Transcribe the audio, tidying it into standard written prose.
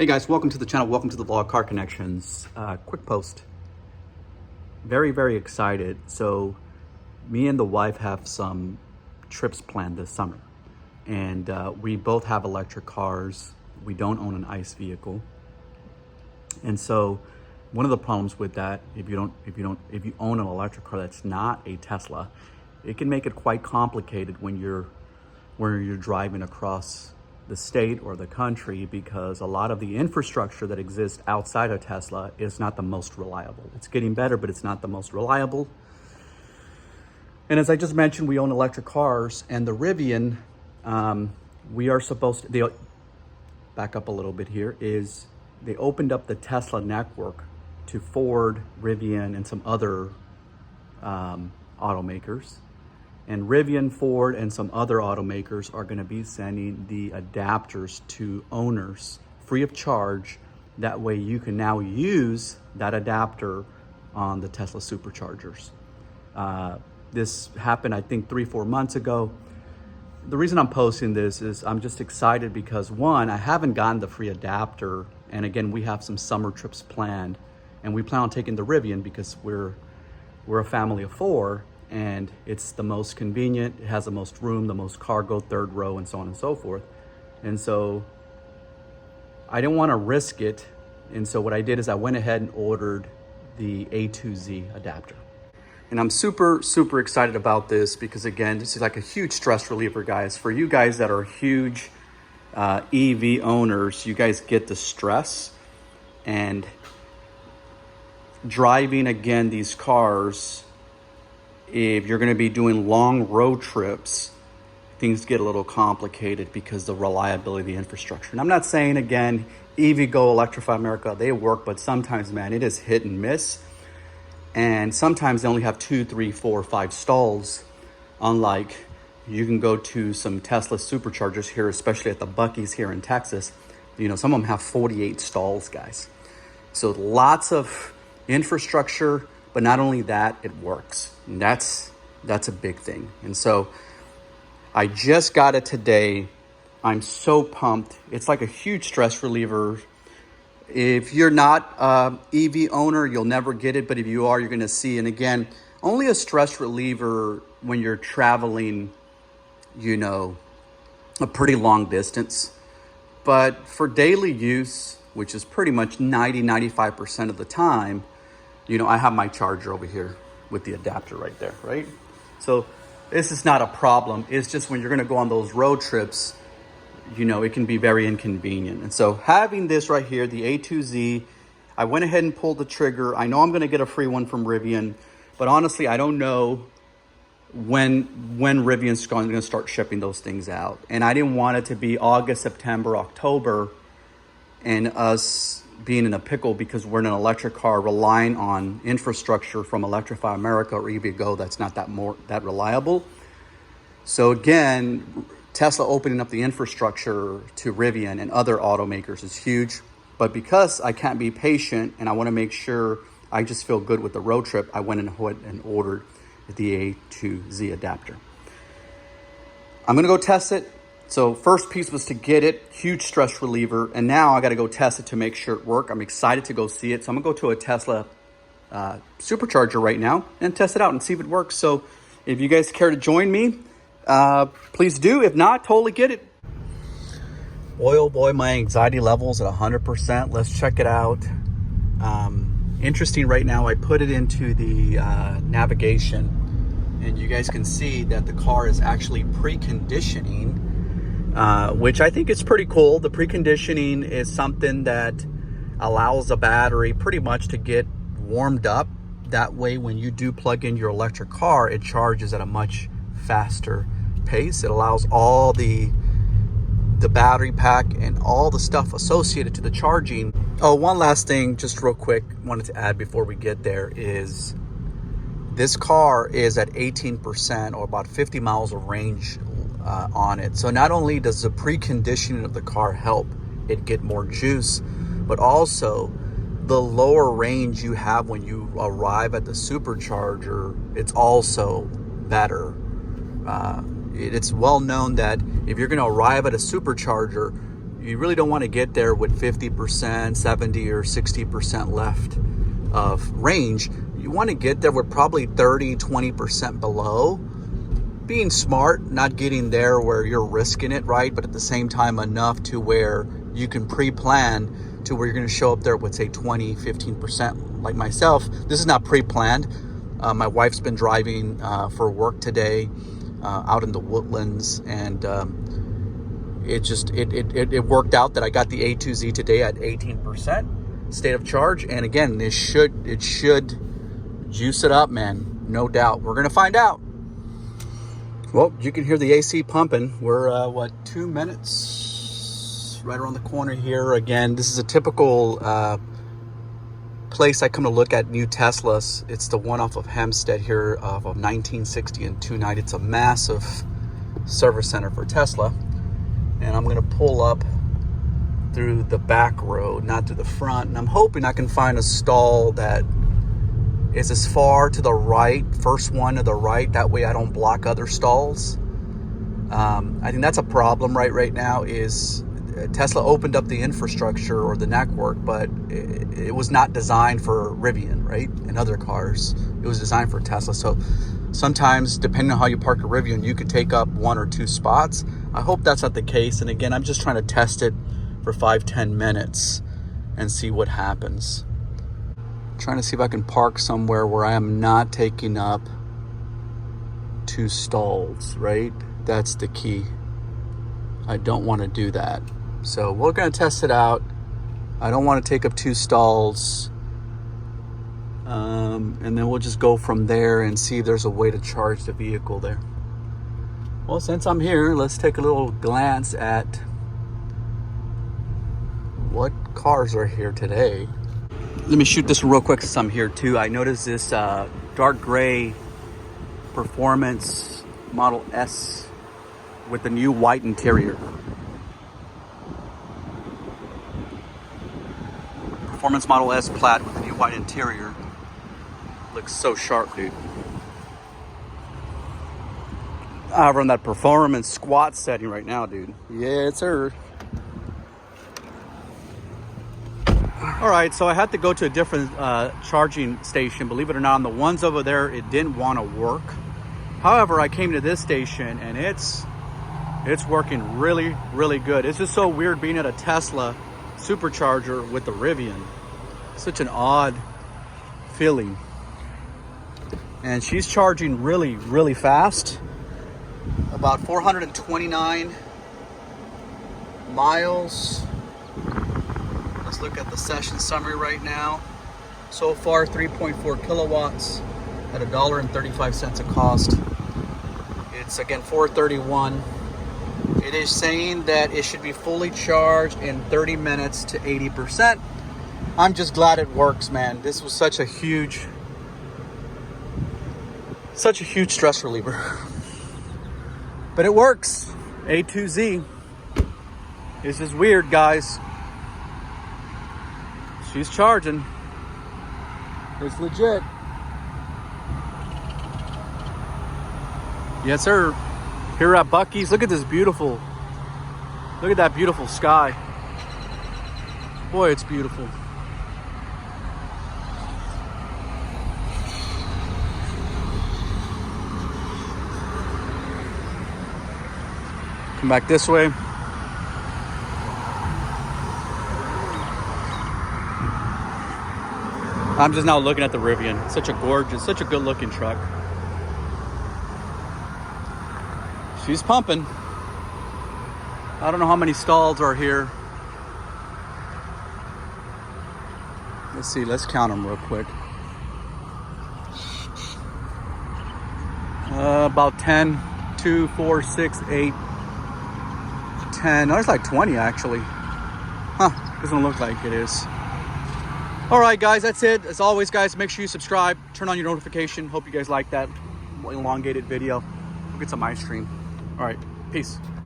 Hey guys, welcome to the channel. Welcome to the vlog, Car Connections. Quick post. Very excited. So me and the wife have some trips planned this summer. And we both have electric cars. We don't own an ICE vehicle. And so one of the problems with that, if you own an electric car that's not a Tesla, it can make it quite complicated when you're driving across the state or the country, because a lot of the infrastructure that exists outside of Tesla is not the most reliable. It's getting better, but it's not the most reliable. And as I just mentioned, we own electric cars, and the Rivian, we are supposed to, back up a little bit here, is they opened up the Tesla network to Ford, Rivian, and some other automakers. And Rivian, Ford, and some other automakers are going to be sending the adapters to owners free of charge. That way you can now use that adapter on the Tesla superchargers. This happened, I think, 3-4 months ago. The reason I'm posting this is I'm just excited because, one, I haven't gotten the free adapter. And again, we have some summer trips planned. And we plan on taking the Rivian because we're a family of 4. And it's the most convenient, it has the most room, the most cargo, third row, and so on and so forth. And so I didn't want to risk it. And so what I did is I went ahead and ordered the A2Z adapter. And I'm super excited about this because, again, this is like a huge stress reliever, guys. For you guys that are huge EV owners, you guys get the stress. And driving, again, these cars, if you're going to be doing long road trips, things get a little complicated because the reliability of the infrastructure. And I'm not saying, again, EVgo, Electrify America, they work, but sometimes, man, it is hit and miss. And sometimes they only have 2, 3, 4, 5 stalls. Unlike, you can go to some Tesla superchargers here, especially at the Buc-ee's here in Texas. You know, some of them have 48 stalls, guys. So lots of infrastructure. But not only that, it works. And that's a big thing. And so I just got it today. I'm so pumped. It's like a huge stress reliever. If you're not an EV owner, you'll never get it. But if you are, you're going to see. And again, only a stress reliever when you're traveling, you know, a pretty long distance. But for daily use, which is pretty much 95% of the time, you know, I have my charger over here with the adapter right there, right? So this is not a problem. It's just when you're going to go on those road trips, you know, it can be very inconvenient. And so having this right here, the A2Z, I went ahead and pulled the trigger. I know I'm going to get a free one from Rivian, but honestly, I don't know when Rivian's going to start shipping those things out. And I didn't want it to be August, September, October, and us being in a pickle because we're in an electric car relying on infrastructure from Electrify America or EVgo that's not that reliable. So again, Tesla opening up the infrastructure to Rivian and other automakers is huge. But because I can't be patient and I want to make sure I just feel good with the road trip, I went ahead and ordered the A2Z adapter. I'm going to go test it. So first piece was to get it, huge stress reliever, and now I got to go test it to make sure it works. I'm excited to go see it. So I'm going to go to a Tesla supercharger right now and test it out and see if it works. So if you guys care to join me, please do. If not, totally get it. Boy, oh boy, my anxiety level's at 100%. Let's check it out. Interesting right now, I put it into the navigation, and you guys can see that the car is actually preconditioning, which I think is pretty cool. The preconditioning is something that allows the battery pretty much to get warmed up. That way, when you do plug in your electric car, it charges at a much faster pace. It allows all the battery pack and all the stuff associated to the charging. Oh, one last thing, just real quick, wanted to add before we get there is this car is at 18% or about 50 miles of range on it. So not only does the preconditioning of the car help it get more juice, but also the lower range you have when you arrive at the supercharger, it's also better. It's well known that if you're going to arrive at a supercharger, You really don't want to get there with 50%, 70 or 60% left of range. You want to get there with probably 30, 20% below. Being smart, not getting there where you're risking it, right? But at the same time, enough to where you can pre-plan to where you're going to show up there with, say, 20, 15%. Like myself, this is not pre-planned. My wife's been driving for work today out in the woodlands, and it worked out that I got the A2Z today at 18% state of charge. And again, it should juice it up, man. No doubt. We're gonna find out. Well, you can hear the AC pumping. We're what, 2 minutes right around the corner here. Again, this is a typical place I come to look at new Teslas. It's the one off of Hempstead here of 1960 and 290. It's a massive service center for Tesla. And I'm gonna pull up through the back road, not through the front. And I'm hoping I can find a stall that is as far to the right, first one to the right. That way I don't block other stalls. I think that's a problem right now is Tesla opened up the infrastructure or the network, but it was not designed for Rivian, right? And other cars. It was designed for Tesla. So sometimes, depending on how you park a Rivian, you could take up 1 or 2 spots. I hope that's not the case. And again, I'm just trying to test it for 5-10 minutes and see what happens. Trying to see if I can park somewhere where I am not taking up 2 stalls, right? That's the key. I don't want to do that. So we're going to test it out. I don't want to take up 2 stalls. And then we'll just go from there and see if there's a way to charge the vehicle there. Well, since I'm here, let's take a little glance at what cars are here today. Let me shoot this real quick since I'm here too. I noticed this dark gray Performance Model S with the new white interior. Performance Model S Plaid with the new white interior. Looks so sharp, dude. I run that performance squat setting right now, dude. Yes, sir. All right, so I had to go to a different charging station. Believe it or not, on the ones over there, it didn't want to work. However, I came to this station and it's working really, really good. It's just so weird being at a Tesla supercharger with the Rivian. Such an odd feeling. And she's charging really, really fast. About 429 miles. Let's look at the session summary right now. So far, 3.4 kilowatts at $1.35 a cost. It's again 431. It is saying that it should be fully charged in 30 minutes to 80%. I'm just glad it works, man. This was such a huge stress reliever. But it works. A2Z. This is weird, guys. She's charging. It's legit. Yes, sir. Here at Buc-ee's. Look at this beautiful. Look at that beautiful sky. Boy, it's beautiful. Come back this way. I'm just now looking at the Rivian. Such a gorgeous, such a good looking truck. She's pumping. I don't know how many stalls are here. Let's see, let's count them real quick. About 10, 2, 4, 6, 8, 10. No, it's like 20 actually. Huh, doesn't look like it is. All right, guys, that's it. As always, guys, make sure you subscribe, turn on your notification. Hope you guys like that elongated video. We'll get some ice cream. All right, peace.